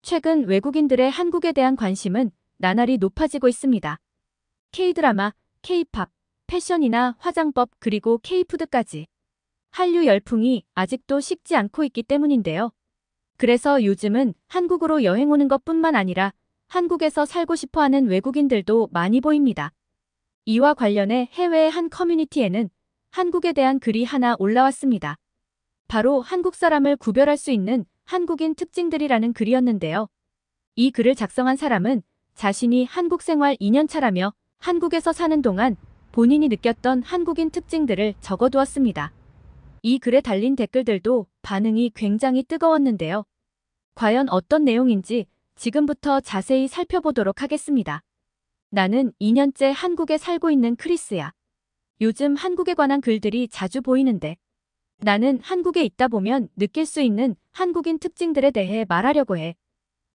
최근 외국인들의 한국에 대한 관심은 나날이 높아지고 있습니다. K-드라마, K-팝, 패션이나 화장법 그리고 K-푸드까지. 한류 열풍이 아직도 식지 않고 있기 때문인데요. 그래서 요즘은 한국으로 여행 오는 것뿐만 아니라 한국에서 살고 싶어 하는 외국인들도 많이 보입니다. 이와 관련해 해외의 한 커뮤니티에는 한국에 대한 글이 하나 올라왔습니다. 바로 한국 사람을 구별할 수 있는 한국인 특징들이라는 글이었는데요. 이 글을 작성한 사람은 자신이 한국 생활 2년 차라며 한국에서 사는 동안 본인이 느꼈던 한국인 특징들을 적어두었습니다. 이 글에 달린 댓글들도 반응이 굉장히 뜨거웠는데요. 과연 어떤 내용인지 지금부터 자세히 살펴보도록 하겠습니다. 나는 2년째 한국에 살고 있는 크리스야. 요즘 한국에 관한 글들이 자주 보이는데 나는 한국에 있다 보면 느낄 수 있는 한국인 특징들에 대해 말하려고 해.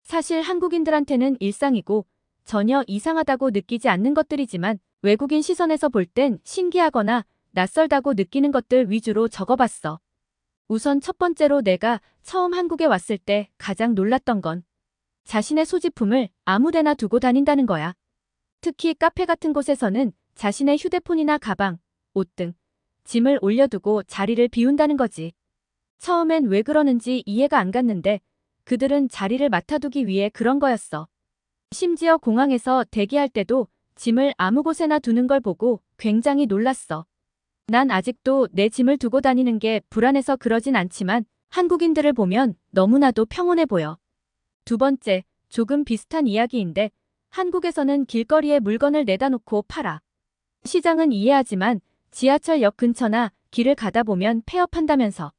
사실 한국인들한테는 일상이고 전혀 이상하다고 느끼지 않는 것들이지만 외국인 시선에서 볼 땐 신기하거나 낯설다고 느끼는 것들 위주로 적어봤어. 우선 첫 번째로 내가 처음 한국에 왔을 때 가장 놀랐던 건 자신의 소지품을 아무데나 두고 다닌다는 거야. 특히 카페 같은 곳에서는 자신의 휴대폰이나 가방, 옷 등 짐을 올려두고 자리를 비운다는 거지. 처음엔 왜 그러는지 이해가 안 갔는데 그들은 자리를 맡아두기 위해 그런 거였어. 심지어 공항에서 대기할 때도 짐을 아무 곳에나 두는 걸 보고 굉장히 놀랐어. 난 아직도 내 짐을 두고 다니는 게 불안해서 그러진 않지만 한국인들을 보면 너무나도 평온해 보여. 두 번째, 조금 비슷한 이야기인데 한국에서는 길거리에 물건을 내다 놓고 팔아. 시장은 이해하지만 지하철역 근처나 길을 가다 보면 폐업한다면서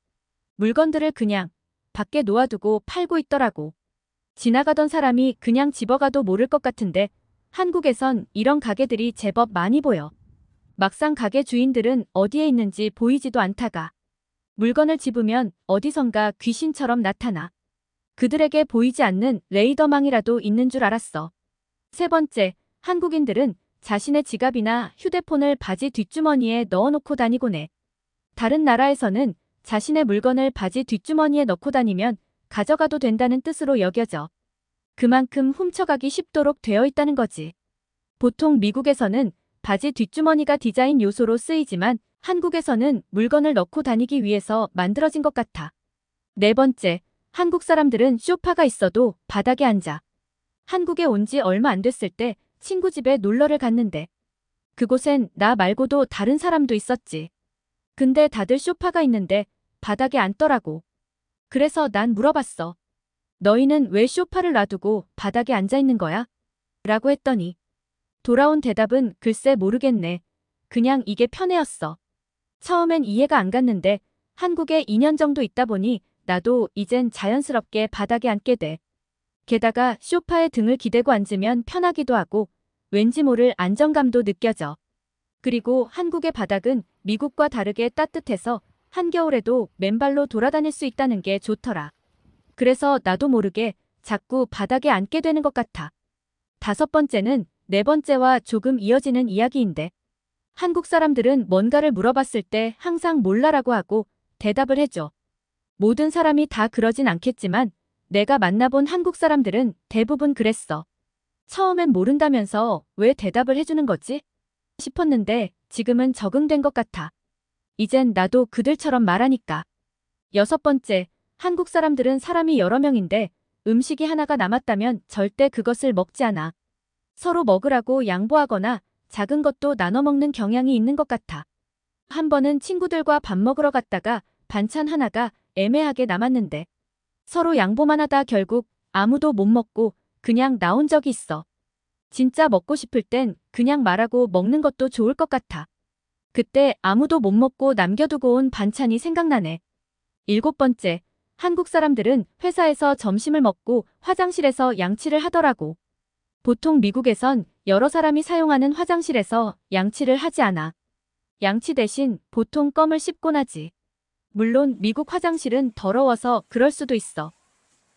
물건들을 그냥 밖에 놓아두고 팔고 있더라고. 지나가던 사람이 그냥 집어가도 모를 것 같은데 한국에선 이런 가게들이 제법 많이 보여. 막상 가게 주인들은 어디에 있는지 보이지도 않다가 물건을 집으면 어디선가 귀신처럼 나타나. 그들에게 보이지 않는 레이더망이라도 있는 줄 알았어. 세 번째, 한국인들은 자신의 지갑이나 휴대폰을 바지 뒷주머니에 넣어놓고 다니곤 해. 다른 나라에서는 자신의 물건을 바지 뒷주머니에 넣고 다니면 가져가도 된다는 뜻으로 여겨져. 그만큼 훔쳐가기 쉽도록 되어 있다는 거지. 보통 미국에서는 바지 뒷주머니가 디자인 요소로 쓰이지만 한국에서는 물건을 넣고 다니기 위해서 만들어진 것 같아. 네 번째, 한국 사람들은 소파가 있어도 바닥에 앉아. 한국에 온 지 얼마 안 됐을 때 친구 집에 놀러를 갔는데 그곳엔 나 말고도 다른 사람도 있었지. 근데 다들 소파가 있는데 바닥에 앉더라고. 그래서 난 물어봤어. 너희는 왜 소파를 놔두고 바닥에 앉아 있는 거야? 라고 했더니 돌아온 대답은 글쎄 모르겠네. 그냥 이게 편해였어. 처음엔 이해가 안 갔는데 한국에 2년 정도 있다 보니 나도 이젠 자연스럽게 바닥에 앉게 돼. 게다가 소파에 등을 기대고 앉으면 편하기도 하고 왠지 모를 안정감도 느껴져. 그리고 한국의 바닥은 미국과 다르게 따뜻해서 한겨울에도 맨발로 돌아다닐 수 있다는 게 좋더라. 그래서 나도 모르게 자꾸 바닥에 앉게 되는 것 같아. 다섯 번째는 네 번째와 조금 이어지는 이야기인데 한국 사람들은 뭔가를 물어봤을 때 항상 몰라라고 하고 대답을 해줘. 모든 사람이 다 그러진 않겠지만 내가 만나본 한국 사람들은 대부분 그랬어. 처음엔 모른다면서 왜 대답을 해주는 거지? 싶었는데 지금은 적응된 것 같아. 이젠 나도 그들처럼 말하니까. 여섯 번째, 한국 사람들은 사람이 여러 명인데 음식이 하나가 남았다면 절대 그것을 먹지 않아. 서로 먹으라고 양보하거나 작은 것도 나눠 먹는 경향이 있는 것 같아. 한 번은 친구들과 밥 먹으러 갔다가 반찬 하나가 애매하게 남았는데 서로 양보만 하다 결국 아무도 못 먹고 그냥 나온 적이 있어. 진짜 먹고 싶을 땐 그냥 말하고 먹는 것도 좋을 것 같아. 그때 아무도 못 먹고 남겨두고 온 반찬이 생각나네. 일곱 번째, 한국 사람들은 회사에서 점심을 먹고 화장실에서 양치를 하더라고. 보통 미국에선 여러 사람이 사용하는 화장실에서 양치를 하지 않아. 양치 대신 보통 껌을 씹곤 하지. 물론 미국 화장실은 더러워서 그럴 수도 있어.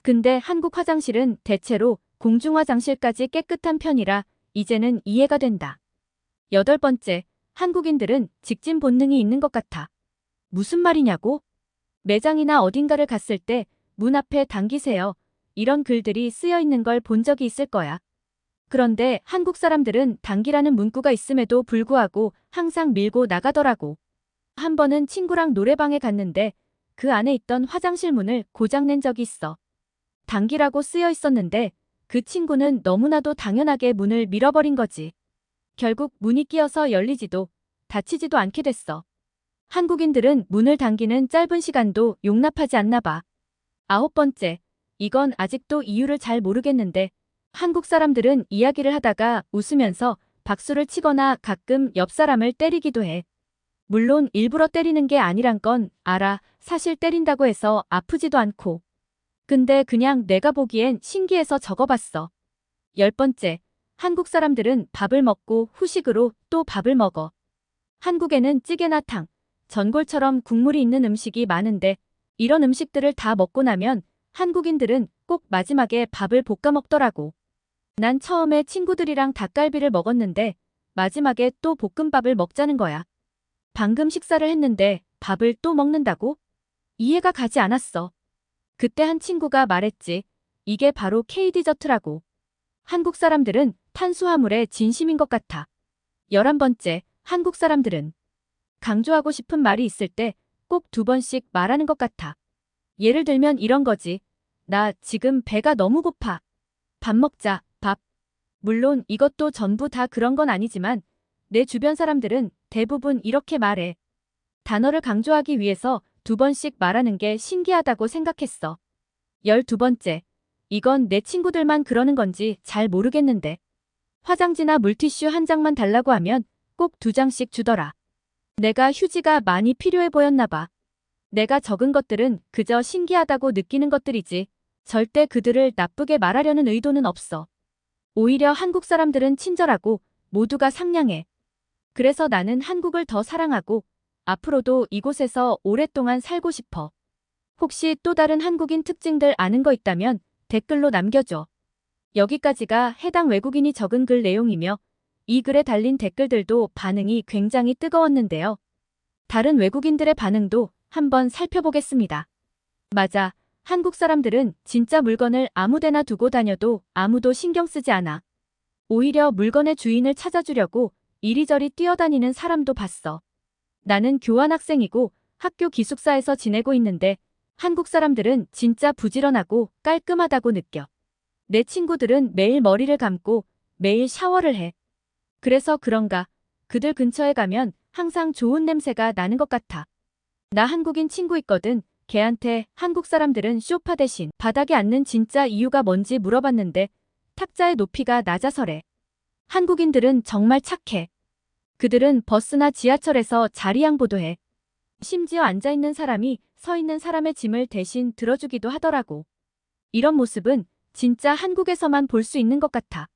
근데 한국 화장실은 대체로 공중화장실까지 깨끗한 편이라 이제는 이해가 된다. 여덟 번째, 한국인들은 직진 본능이 있는 것 같아. 무슨 말이냐고? 매장이나 어딘가를 갔을 때 문 앞에 당기세요. 이런 글들이 쓰여 있는 걸 본 적이 있을 거야. 그런데 한국 사람들은 당기라는 문구가 있음에도 불구하고 항상 밀고 나가더라고. 한 번은 친구랑 노래방에 갔는데 그 안에 있던 화장실 문을 고장낸 적이 있어. 당기라고 쓰여 있었는데 그 친구는 너무나도 당연하게 문을 밀어버린 거지. 결국 문이 끼어서 열리지도 닫히지도 않게 됐어. 한국인들은 문을 당기는 짧은 시간도 용납하지 않나 봐. 9번째, 이건 아직도 이유를 잘 모르겠는데 한국 사람들은 이야기를 하다가 웃으면서 박수를 치거나 가끔 옆 사람을 때리기도 해. 물론 일부러 때리는 게 아니란 건 알아. 사실 때린다고 해서 아프지도 않고. 근데 그냥 내가 보기엔 신기해서 적어봤어. 10번째, 한국 사람들은 밥을 먹고 후식으로 또 밥을 먹어. 한국에는 찌개나 탕, 전골처럼 국물이 있는 음식이 많은데 이런 음식들을 다 먹고 나면 한국인들은 꼭 마지막에 밥을 볶아 먹더라고. 난 처음에 친구들이랑 닭갈비를 먹었는데 마지막에 또 볶음밥을 먹자는 거야. 방금 식사를 했는데 밥을 또 먹는다고? 이해가 가지 않았어. 그때 한 친구가 말했지. 이게 바로 K-디저트라고. 한국 사람들은 탄수화물에 진심인 것 같아. 11번째, 한국 사람들은 강조하고 싶은 말이 있을 때 꼭 2번씩 말하는 것 같아. 예를 들면 이런 거지. 나 지금 배가 너무 고파. 밥 먹자, 밥. 물론 이것도 전부 다 그런 건 아니지만 내 주변 사람들은 대부분 이렇게 말해. 단어를 강조하기 위해서 2번씩 말하는 게 신기하다고 생각했어. 12번째. 이건 내 친구들만 그러는 건지 잘 모르겠는데. 화장지나 물티슈 한 장만 달라고 하면 꼭 2장씩 주더라. 내가 휴지가 많이 필요해 보였나 봐. 내가 적은 것들은 그저 신기하다고 느끼는 것들이지. 절대 그들을 나쁘게 말하려는 의도는 없어. 오히려 한국 사람들은 친절하고 모두가 상냥해. 그래서 나는 한국을 더 사랑하고 앞으로도 이곳에서 오랫동안 살고 싶어. 혹시 또 다른 한국인 특징들 아는 거 있다면 댓글로 남겨줘. 여기까지가 해당 외국인이 적은 글 내용이며 이 글에 달린 댓글들도 반응이 굉장히 뜨거웠는데요. 다른 외국인들의 반응도 한번 살펴보겠습니다. 맞아. 한국 사람들은 진짜 물건을 아무데나 두고 다녀도 아무도 신경 쓰지 않아. 오히려 물건의 주인을 찾아주려고 이리저리 뛰어다니는 사람도 봤어. 나는 교환학생이고 학교 기숙사에서 지내고 있는데 한국 사람들은 진짜 부지런하고 깔끔하다고 느껴. 내 친구들은 매일 머리를 감고 매일 샤워를 해. 그래서 그런가 그들 근처에 가면 항상 좋은 냄새가 나는 것 같아. 나 한국인 친구 있거든. 걔한테 한국 사람들은 소파 대신 바닥에 앉는 진짜 이유가 뭔지 물어봤는데 탁자의 높이가 낮아서래. 한국인들은 정말 착해. 그들은 버스나 지하철에서 자리 양보도 해. 심지어 앉아있는 사람이 서 있는 사람의 짐을 대신 들어주기도 하더라고. 이런 모습은 진짜 한국에서만 볼 수 있는 것 같아.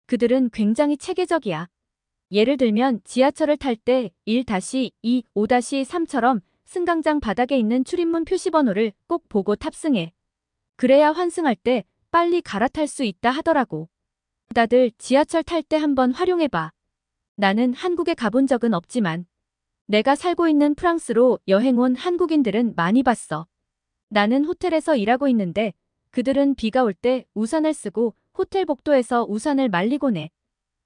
그들은 굉장히 체계적이야. 예를 들면 지하철을 탈 때 1-2, 5-3처럼 승강장 바닥에 있는 출입문 표시번호를 꼭 보고 탑승해. 그래야 환승할 때 빨리 갈아탈 수 있다 하더라고. 다들 지하철 탈 때 한번 활용해봐. 나는 한국에 가본 적은 없지만 내가 살고 있는 프랑스로 여행 온 한국인들은 많이 봤어. 나는 호텔에서 일하고 있는데 그들은 비가 올 때 우산을 쓰고 호텔 복도에서 우산을 말리곤 해.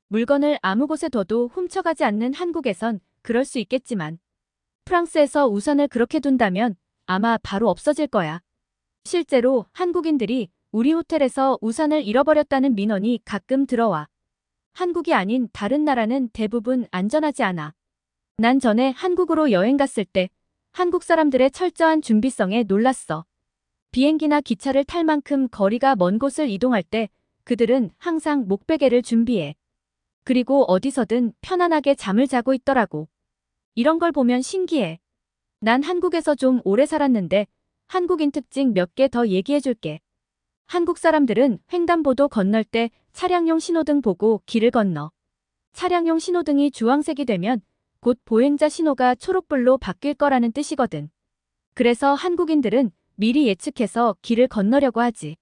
물건을 아무 곳에 둬도 훔쳐가지 않는 한국에선 그럴 수 있겠지만 프랑스에서 우산을 그렇게 둔다면 아마 바로 없어질 거야. 실제로 한국인들이 우리 호텔에서 우산을 잃어버렸다는 민원이 가끔 들어와. 한국이 아닌 다른 나라는 대부분 안전하지 않아. 난 전에 한국으로 여행 갔을 때 한국 사람들의 철저한 준비성에 놀랐어. 비행기나 기차를 탈 만큼 거리가 먼 곳을 이동할 때 그들은 항상 목베개를 준비해. 그리고 어디서든 편안하게 잠을 자고 있더라고. 이런 걸 보면 신기해. 난 한국에서 좀 오래 살았는데 한국인 특징 몇 개 더 얘기해 줄게. 한국 사람들은 횡단보도 건널 때 차량용 신호등 보고 길을 건너. 차량용 신호등이 주황색이 되면 곧 보행자 신호가 초록불로 바뀔 거라는 뜻이거든. 그래서 한국인들은 미리 예측해서 길을 건너려고 하지.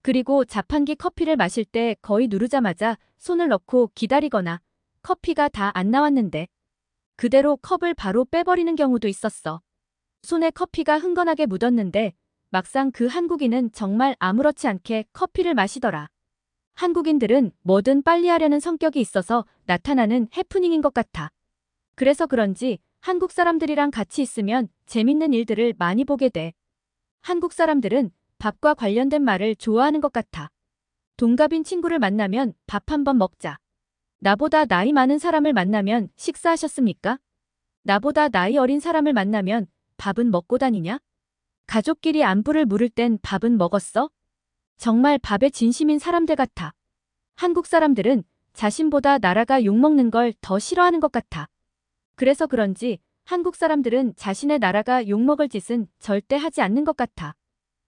그리고 자판기 커피를 마실 때 거의 누르자마자 손을 넣고 기다리거나 커피가 다 안 나왔는데 그대로 컵을 바로 빼버리는 경우도 있었어. 손에 커피가 흥건하게 묻었는데 막상 그 한국인은 정말 아무렇지 않게 커피를 마시더라. 한국인들은 뭐든 빨리 하려는 성격이 있어서 나타나는 해프닝인 것 같아. 그래서 그런지 한국 사람들이랑 같이 있으면 재밌는 일들을 많이 보게 돼. 한국 사람들은 밥과 관련된 말을 좋아하는 것 같아. 동갑인 친구를 만나면 밥 한번 먹자. 나보다 나이 많은 사람을 만나면 식사하셨습니까? 나보다 나이 어린 사람을 만나면 밥은 먹고 다니냐? 가족끼리 안부를 물을 땐 밥은 먹었어? 정말 밥에 진심인 사람들 같아. 한국 사람들은 자신보다 나라가 욕먹는 걸 더 싫어하는 것 같아. 그래서 그런지 한국 사람들은 자신의 나라가 욕먹을 짓은 절대 하지 않는 것 같아.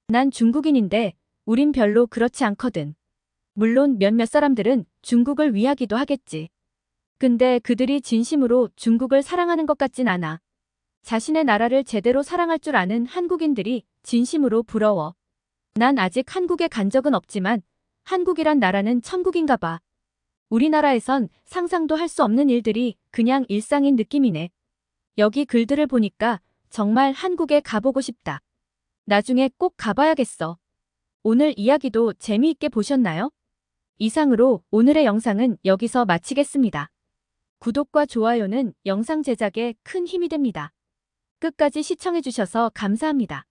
난 중국인인데 우린 별로 그렇지 않거든. 물론 몇몇 사람들은 중국을 위하기도 하겠지. 근데 그들이 진심으로 중국을 사랑하는 것 같진 않아. 자신의 나라를 제대로 사랑할 줄 아는 한국인들이 진심으로 부러워. 난 아직 한국에 간 적은 없지만 한국이란 나라는 천국인가 봐. 우리나라에선 상상도 할 수 없는 일들이 그냥 일상인 느낌이네. 여기 글들을 보니까 정말 한국에 가보고 싶다. 나중에 꼭 가봐야겠어. 오늘 이야기도 재미있게 보셨나요? 이상으로 오늘의 영상은 여기서 마치겠습니다. 구독과 좋아요는 영상 제작에 큰 힘이 됩니다. 끝까지 시청해주셔서 감사합니다.